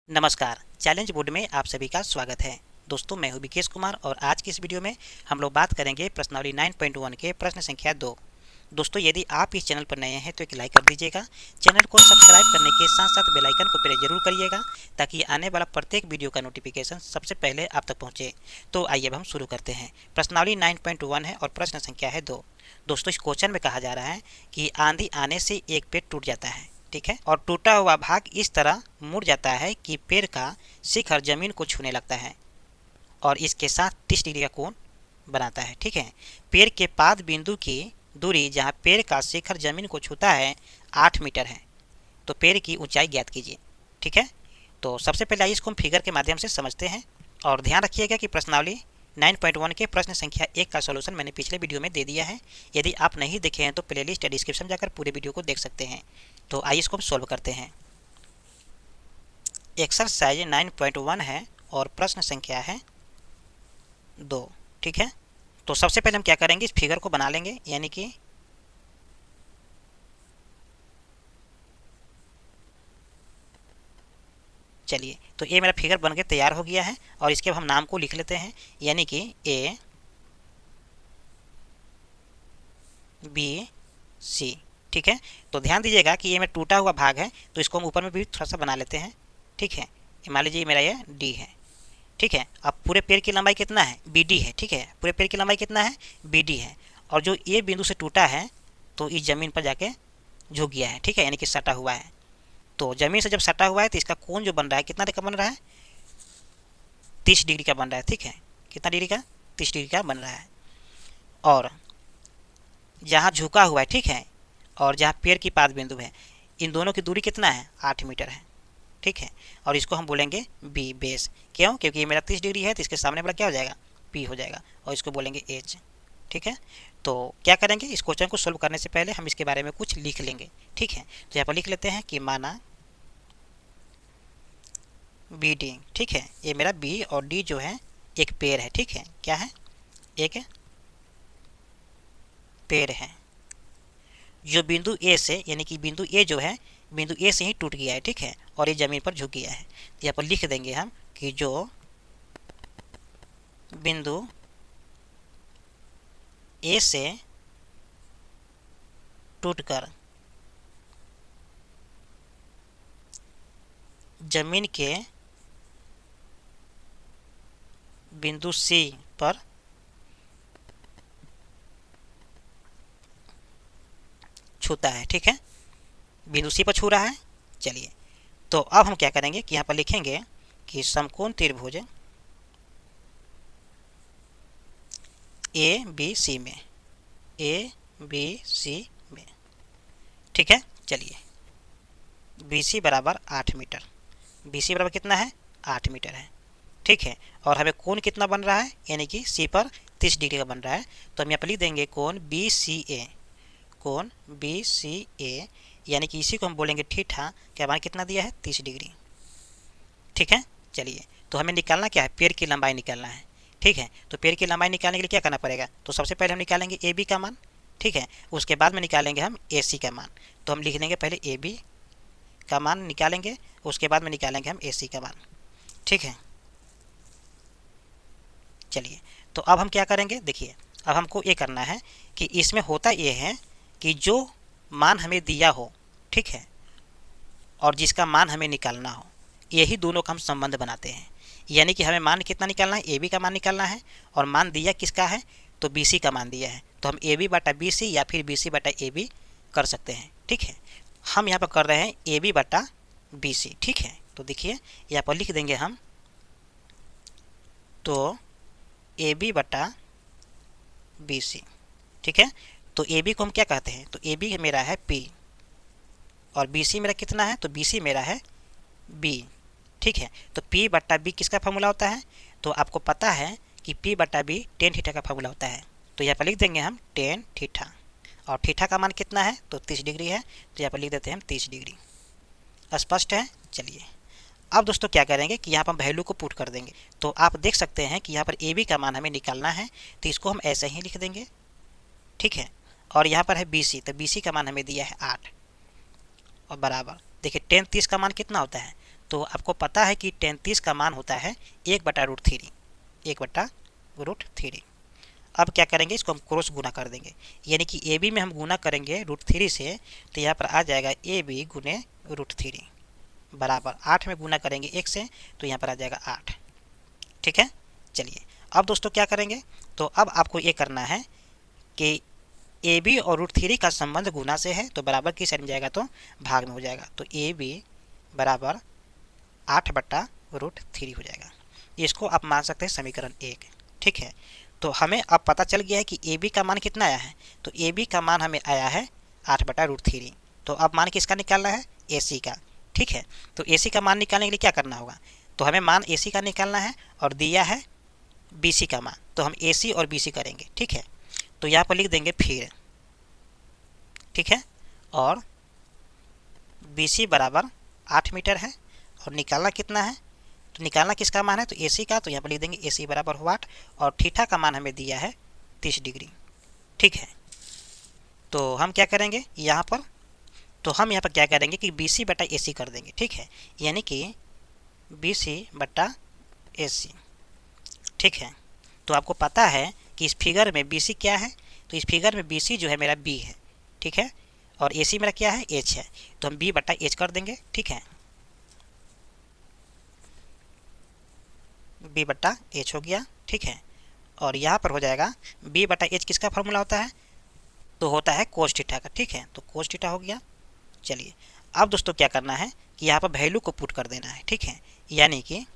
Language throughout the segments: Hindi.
नमस्कार, चैलेंज बोर्ड में आप सभी का स्वागत है। दोस्तों, मैं हूं विकेश कुमार और आज की इस वीडियो में हम लोग बात करेंगे प्रश्नावली 9.1 के प्रश्न संख्या 2। दोस्तों, यदि आप इस चैनल पर नए हैं तो एक लाइक कर दीजिएगा। चैनल को सब्सक्राइब करने के साथ साथ बेल आइकन को प्रेस जरूर करिएगा ताकि आने वाला प्रत्येक वीडियो का नोटिफिकेशन सबसे पहले आप तक पहुंचे। तो आइए अब हम शुरू करते हैं। प्रश्नावली 9.1 है और प्रश्न संख्या है 2। दोस्तों, इस क्वेश्चन में कहा जा रहा है कि आंधी आने से एक पेड़ टूट जाता है, ठीक है, और टूटा हुआ भाग इस तरह मुड़ जाता है कि पेड़ का शिखर जमीन को छूने लगता है और इसके साथ 30 डिग्री का कोण बनाता है, ठीक है। पेड़ के पाद बिंदु की दूरी जहां पेड़ का शिखर जमीन को छूता है 8 मीटर है। तो पेड़ की ऊंचाई ज्ञात कीजिए, ठीक है। तो सबसे पहले आइए इसको हम फिगर के माध्यम से समझते हैं और ध्यान रखिएगा कि प्रश्नावली 9.1 के प्रश्न संख्या 1 का सॉल्यूशन मैंने पिछले वीडियो में दे दिया है। यदि आप नहीं देखे हैं तो प्लेलिस्ट या डिस्क्रिप्शन जाकर पूरे वीडियो को देख सकते हैं। तो आइए इसको हम सॉल्व करते हैं। एक्सरसाइज 9.1 है और प्रश्न संख्या है 2, ठीक है। तो सबसे पहले हम क्या करेंगे, इस फिगर को बना लेंगे, यानी कि चलिए, तो ये मेरा फिगर बन के तैयार हो गया है और इसके हम नाम को लिख लेते हैं, यानी कि ए बी सी, ठीक है। तो ध्यान दीजिएगा कि ये मेरा टूटा हुआ भाग है तो इसको हम ऊपर में भी थोड़ा सा बना लेते हैं, ठीक है। मान लीजिए मेरा ये डी है, ठीक है। अब पूरे पेड़ की लंबाई कितना है, बी डी है, ठीक है। पूरे पेड़ की लंबाई कितना है, बी डी है। और जो ये बिंदु से टूटा है तो इस जमीन पर जाके झुक गया है, ठीक है, यानी कि सटा हुआ है। तो जमीन से जब सटा हुआ है तो इसका कोण जो बन रहा है कितना का बन रहा है, 30 डिग्री का बन रहा है, ठीक है। कितना डिग्री का, 30 डिग्री का बन रहा है। और जहाँ झुका हुआ है, ठीक है, और जहाँ पेड़ की पाद बिंदु है, इन दोनों की दूरी कितना है, 8 मीटर है, ठीक है। और इसको हम बोलेंगे बी बेस। क्यों, क्योंकि ये मेरा 30 डिग्री है तो इसके सामने वाला क्या हो जाएगा, पी हो जाएगा, और इसको बोलेंगे एच, ठीक है। तो क्या करेंगे, इस क्वेश्चन को सोल्व करने से पहले हम इसके बारे में कुछ लिख लेंगे, ठीक है। तो यहाँ पर लिख लेते हैं कि माना बी डी, ठीक है, ये मेरा बी और डी जो है एक पेड़ है, ठीक है। क्या है, एक पेड़ है जो बिंदु ए से, यानी कि बिंदु ए जो है बिंदु ए से ही टूट गया है, ठीक है, और ये जमीन पर झुक गया है। तो यहाँ पर लिख देंगे हम कि जो बिंदु ए से टूटकर जमीन के बिंदु सी पर छूता है, ठीक है, बिंदु सी पर छू रहा है। चलिए, तो अब हम क्या करेंगे कि यहाँ पर लिखेंगे कि समकोण त्रिभुज ए बी सी में, ए बी सी में, ठीक है। चलिए, बी सी बराबर 8 मीटर, बी सी बराबर कितना है, 8 मीटर है, ठीक है। और हमें कोण कितना बन रहा है, यानी कि सी पर 30 डिग्री का बन रहा है। तो हम यहाँ पर लिख देंगे कोण बी सी ए, कोण बी सी ए, यानी कि इसी को हम बोलेंगे थीटा, क्या हमारा कितना दिया है, 30 डिग्री, ठीक है। चलिए, तो हमें निकालना क्या है, पेड़ की लंबाई निकालना है, ठीक है। तो पेड़ की लंबाई निकालने के लिए क्या करना पड़ेगा, तो सबसे पहले हम निकालेंगे ए बी का मान, ठीक है। उसके बाद में निकालेंगे हम ए सी का मान। तो हम लिख लेंगे पहले ए बी का मान निकालेंगे, उसके बाद में निकालेंगे हम ए सी का मान, ठीक है। चलिए, तो अब हम क्या करेंगे, देखिए, अब हमको ये करना है कि इसमें होता ये है कि जो मान हमें दिया हो, ठीक है, और जिसका मान हमें निकालना हो, यही दोनों का हम संबंध बनाते हैं। यानी कि हमें मान कितना निकालना है, ए बी का मान निकालना है, और मान दिया किसका है, तो बी सी का मान दिया है। तो हम ए बी बटा बी सी या फिर बी सी बटा ए बी कर सकते हैं, ठीक है। हम यहाँ पर कर रहे हैं ए बी बटा बी सी, ठीक है। तो देखिए, यहाँ पर लिख देंगे हम, तो ए बी बटा बी सी, ठीक है। तो ए बी को हम क्या कहते हैं, तो ए बी मेरा है पी और बी सी मेरा कितना है, तो बी सी मेरा है बी, ठीक है। तो पी बटा बी किसका फॉर्मूला होता है, तो आपको पता है कि पी बटा बी टेन थीटा का फॉर्मूला होता है। तो यहाँ पर लिख देंगे हम टेन थीटा, और थीटा का मान कितना है, तो 30 डिग्री है। तो यहाँ पर लिख देते हैं हम 30 डिग्री। स्पष्ट है। चलिए, अब दोस्तों क्या करेंगे कि यहाँ पर हम वैल्यू को पुट कर देंगे। तो आप देख सकते हैं कि यहाँ पर ए बी का मान हमें निकालना है, तो इसको हम ऐसे ही लिख देंगे, ठीक है। और यहाँ पर है बी सी, तो बी सी का मान हमें दिया है 8, और बराबर देखिए 10 30 का मान कितना होता है, तो आपको पता है कि tan 30 का मान होता है 1/√3, 1/√3। अब क्या करेंगे, इसको हम क्रॉस गुना कर देंगे, यानी कि AB में हम गुना करेंगे √3 से, तो यहाँ पर आ जाएगा AB गुने √3 बराबर 8 में गुना करेंगे 1 से, तो यहाँ पर आ जाएगा 8। ठीक है, चलिए अब दोस्तों क्या करेंगे, तो अब आपको ये करना है कि AB और √3 का संबंध गुना से है, तो बराबर की साइड में जाएगा तो भाग में हो जाएगा, तो AB बराबर 8/√3 हो जाएगा। इसको आप मान सकते हैं समीकरण 1। ठीक है, तो हमें अब पता चल गया है कि AB का मान कितना आया है, तो AB का मान हमें आया है 8/√3। तो अब मान किसका निकालना है, AC का। ठीक है, तो AC का मान निकालने के लिए क्या करना होगा, तो हमें मान AC का निकालना है और दिया है BC का मान, तो हम AC और BC करेंगे। ठीक है, तो यहाँ पर लिख देंगे फिर। ठीक है, और BC बराबर 8 मीटर है और निकालना कितना है, तो निकालना किसका मान है, तो AC का, तो यहाँ पर लिख देंगे AC बराबर 8 और थीटा का मान हमें दिया है 30 डिग्री। ठीक है, तो हम क्या करेंगे यहाँ पर, तो हम यहाँ पर क्या करेंगे कि BC/AC कर देंगे। ठीक है, यानी कि BC/AC। ठीक है, तो आपको पता है कि इस फिगर में BC क्या है, तो इस फिगर में BC जो है मेरा B है। ठीक है, और AC मेरा क्या है, H है, तो हम B/H कर देंगे। ठीक है, B/H हो गया। ठीक है, और यहाँ पर हो जाएगा B/H किसका फॉर्मूला होता है, तो होता है कोस थीटा का। ठीक है, तो कोस थीटा हो गया। चलिए अब दोस्तों क्या करना है कि यहाँ पर वैल्यू को पुट कर देना है। ठीक है, यानी कि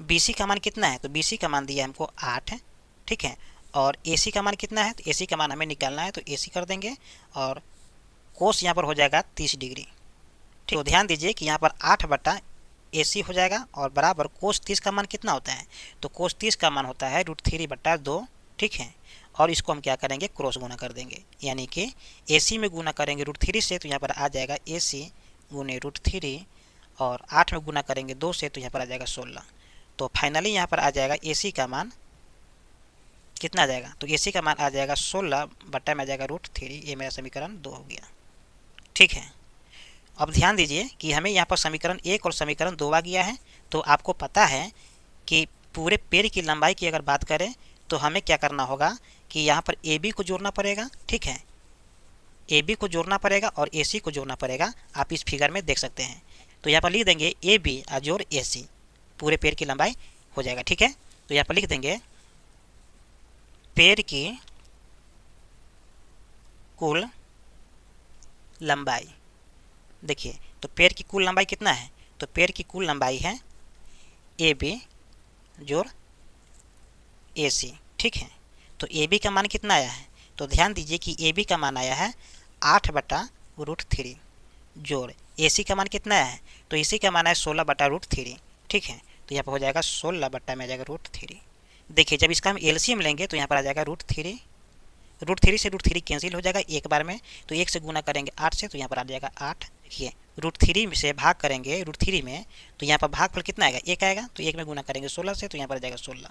BC का मान कितना है, तो BC का मान दिया है हमको 8 है। ठीक है, और AC का मान कितना है, तो AC का मान हमें निकालना है, तो AC कर देंगे और कोस यहाँ पर हो जाएगा 30 डिग्री। ठीक, तो ध्यान दीजिए कि यहाँ पर 8/AC हो जाएगा और बराबर कोस 30 का मान कितना होता है, तो कोस 30 का मान होता है √3/2। ठीक है, और इसको हम क्या करेंगे, क्रॉस गुना कर देंगे, यानी कि AC में गुना करेंगे √3 से, तो यहाँ पर आ जाएगा AC गुने √3 और 8 में गुना करेंगे 2 से, तो यहाँ पर आ जाएगा 16। तो फाइनली यहाँ पर आ जाएगा AC का मान कितना आ जाएगा, तो AC का मान आ जाएगा 16 में आ जाएगा √3। ये मेरा समीकरण 2 हो गया। ठीक है, अब ध्यान दीजिए कि हमें यहाँ पर समीकरण 1 और समीकरण 2 आ गया है। तो आपको पता है कि पूरे पेड़ की लंबाई की अगर बात करें तो हमें क्या करना होगा कि यहाँ पर AB को जोड़ना पड़ेगा। ठीक है, AB को जोड़ना पड़ेगा और AC को जोड़ना पड़ेगा, आप इस फिगर में देख सकते हैं। तो यहाँ पर लिख देंगे AB जोड़ AC, पूरे पेड़ की लंबाई हो जाएगा। ठीक है, तो यहाँ पर लिख देंगे पेड़ की कुल लंबाई। देखिए, तो पेड़ की कुल लंबाई कितना है, तो पेड़ की कुल लंबाई है AB जोड़ AC। ठीक है, तो AB का मान कितना आया है, तो ध्यान दीजिए कि AB का मान आया है 8/√3 जोड़ AC का मान कितना है, तो AC का मान है 16/√3। ठीक है, तो यहाँ पर हो जाएगा 16 में आ जाएगा √3। देखिए, जब इसका हम LCM लेंगे तो यहाँ पर आ जाएगा √3, √3 से √3 कैंसिल हो जाएगा एक बार में, तो 1 से गुना करेंगे 8 से, तो यहाँ पर आ जाएगा 8। देखिए, √3 से भाग करेंगे √3 में, तो यहाँ पर भागफल कितना आएगा, 1 आएगा, तो 1 में गुना करेंगे 16 से, तो यहाँ पर आ जाएगा 16।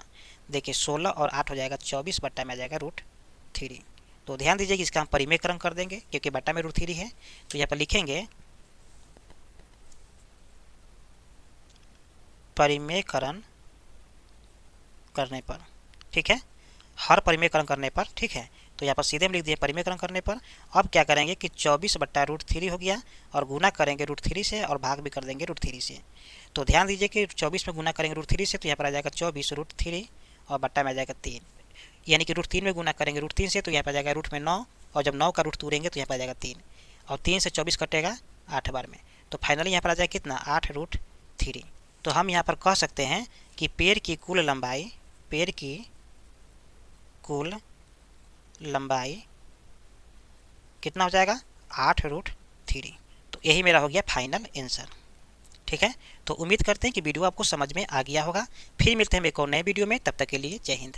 देखिए 16 और 8 हो जाएगा 24 में आ जाएगा √3। तो ध्यान दीजिए कि इसका हम परिमेयकरण कर देंगे क्योंकि बट्टा में √3 है, तो यहाँ पर लिखेंगे परिमेयकरण करने पर। ठीक है, हर परिमेयकरण करने पर। ठीक है, तो यहाँ पर सीधे हम लिख दिए परिमेयकरण करने पर। अब क्या करेंगे कि 24/√3 हो गया और गुना करेंगे √3 से और भाग भी कर देंगे √3 से। तो ध्यान दीजिए कि 24 में गुना करेंगे √3 से, तो यहाँ पर आ जाएगा 24 √3 और बट्टा में आ जाएगा 3, यानी कि √3 में गुना करेंगे √3 से, तो यहाँ पर आ जाएगा रूट में 9 और जब 9 का रूट तोड़ेंगे तो यहाँ पर आ जाएगा 3 और 3 से 24 कटेगा 8 बार में, तो फाइनली यहाँ पर आ जाएगा कितना 8√3। तो हम यहाँ पर कह सकते हैं कि पेड़ की कुल लंबाई, पेड़ की कुल लंबाई कितना हो जाएगा 8√3। तो यही मेरा हो गया फाइनल आंसर। ठीक है, तो उम्मीद करते हैं कि वीडियो आपको समझ में आ गया होगा। फिर मिलते हैं एक और नए वीडियो में, तब तक के लिए जय हिंद।